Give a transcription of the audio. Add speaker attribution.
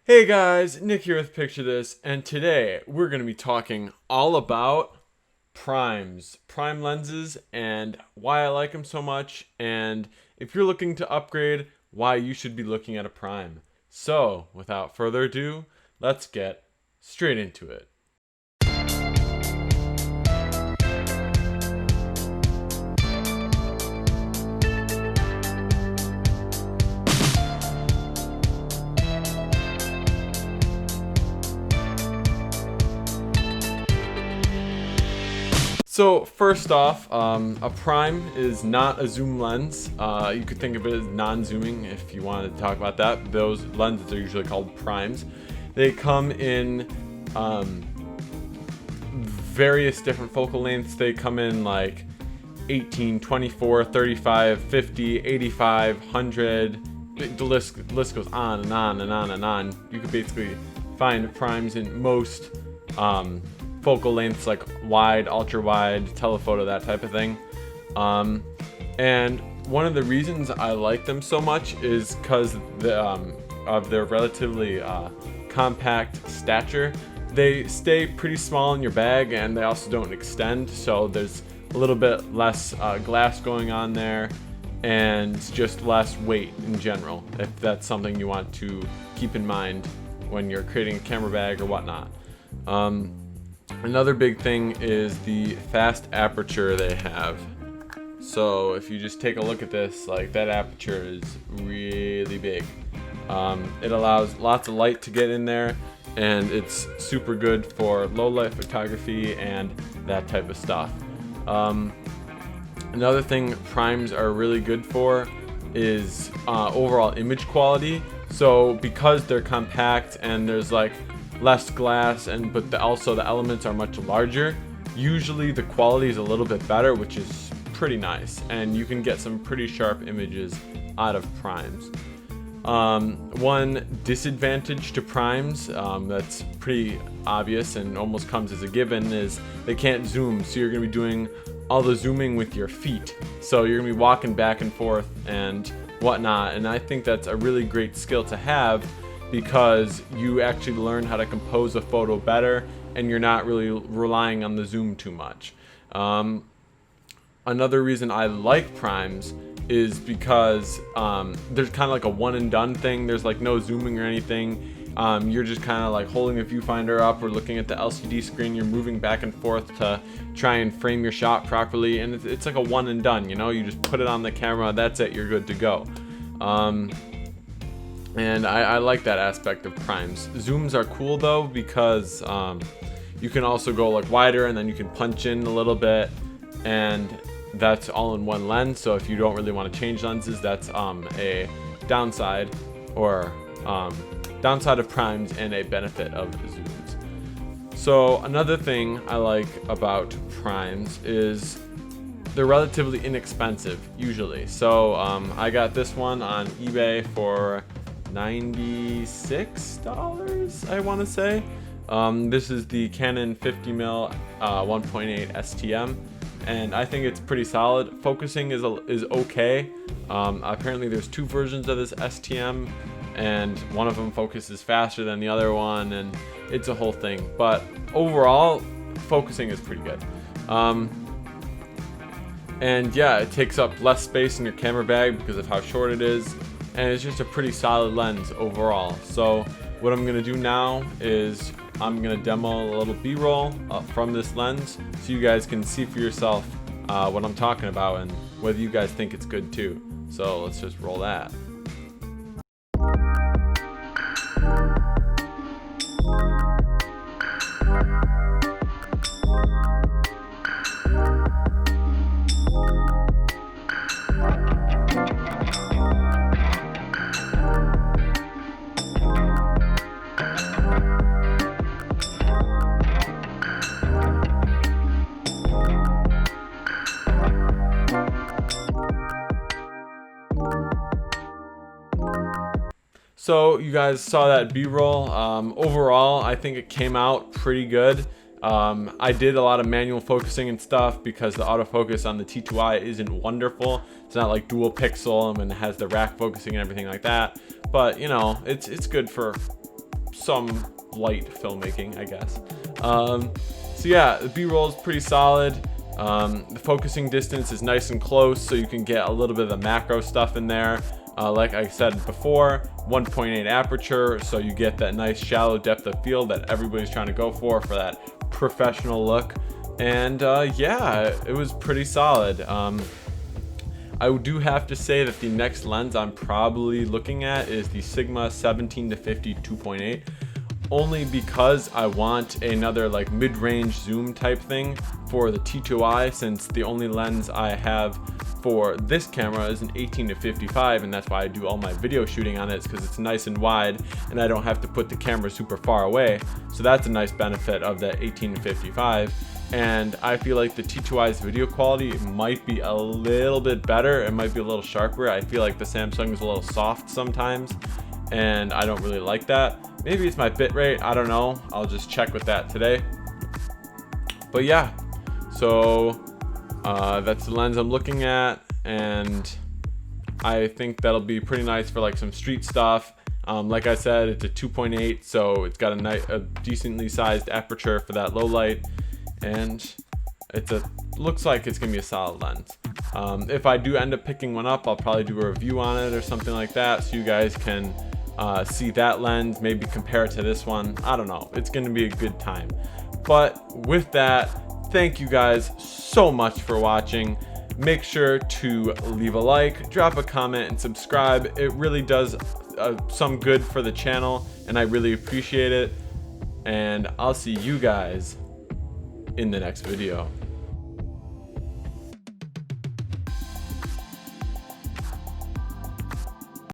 Speaker 1: Hey guys, Nick here with Picture This, and today we're going to be talking all about primes, prime lenses, and why I like them so much, and if you're looking to upgrade, why you should be looking at a prime. So, without further ado, let's get straight into it. So first off, a prime is not a zoom lens. You could think of it as non-zooming if you wanted to talk about that. Those lenses are usually called primes. They come in various different focal lengths. They come in like 18, 24, 35, 50, 85, 100. The list goes on and on and on and on. You could basically find primes in most focal lengths, like wide, ultra wide, telephoto, that type of thing. And one of the reasons I like them so much is because of their relatively compact stature. They stay pretty small in your bag, and they also don't extend, so there's a little bit less glass going on there, and just less weight in general, if that's something you want to keep in mind when you're creating a camera bag or whatnot. Another big thing is the fast aperture they have. So if you just take a look at this, like, that aperture is really big. It allows lots of light to get in there, and it's super good for low light photography and that type of stuff. Another thing primes are really good for is overall image quality. So because they're compact and there's like less glass, but also the elements are much larger, usually the quality is a little bit better, which is pretty nice, and you can get some pretty sharp images out of primes. One disadvantage to primes that's pretty obvious and almost comes as a given is they can't zoom, so you're going to be doing all the zooming with your feet, so you're going to be walking back and forth and whatnot, and I think that's a really great skill to have, because you actually learn how to compose a photo better, and you're not really relying on the zoom too much. Another reason I like primes is because there's kind of like a one and done thing. There's like no zooming or anything. You're just kind of like holding the viewfinder up or looking at the LCD screen. You're moving back and forth to try and frame your shot properly, and it's like a one and done, you know? You just put it on the camera, that's it, you're good to go. And I like that aspect of primes. Zooms are cool though, because you can also go like wider, and then you can punch in a little bit, and that's all in one lens. So if you don't really want to change lenses, that's a downside, or downside of primes and a benefit of zooms. So another thing I like about primes is they're relatively inexpensive usually. So I got this one on eBay for $96, I want to say. This is the Canon 50mm 1.8 STM, and I think it's pretty solid. Focusing is okay. Apparently there's two versions of this STM, and one of them focuses faster than the other one, and it's a whole thing, but overall focusing is pretty good. And yeah, it takes up less space in your camera bag because of how short it is, and it's just a pretty solid lens overall. So what I'm gonna do now is I'm gonna demo a little B-roll from this lens, so you guys can see for yourself what I'm talking about and whether you guys think it's good too. So let's just roll that. So you guys saw that B-roll. Overall, I think it came out pretty good. I did a lot of manual focusing and stuff because the autofocus on the T2i isn't wonderful. It's not like dual pixel and it has the rack focusing and everything like that. But you know, it's good for some light filmmaking, I guess. So yeah, the B-roll is pretty solid. The focusing distance is nice and close, so you can get a little bit of the macro stuff in there. Like I said before, 1.8 aperture, so you get that nice shallow depth of field that everybody's trying to go for that professional look. And yeah, it was pretty solid. I do have to say that the next lens I'm probably looking at is the Sigma 17-50 2.8, only because I want another like mid-range zoom type thing for the T2i, since the only lens I have for this camera is an 18-55, and that's why I do all my video shooting on it, because it's nice and wide and I don't have to put the camera super far away. So that's a nice benefit of that 18-55. And I feel like the T2i's video quality might be a little bit better. It might be a little sharper. I feel like the Samsung is a little soft sometimes, and I don't really like that. Maybe it's my bitrate, I don't know. I'll just check with that today. But yeah, so that's the lens I'm looking at, and I think that'll be pretty nice for like some street stuff. Like I said, it's a 2.8, so it's got a decently sized aperture for that low light, and looks like it's gonna be a solid lens. If I do end up picking one up, I'll probably do a review on it or something like that, so you guys can see that lens, maybe compare it to this one. I don't know, it's gonna be a good time. But with that, thank you guys so much for watching. Make sure to leave a like, drop a comment, and subscribe. It really does some good for the channel, and I really appreciate it. And I'll see you guys in the next video.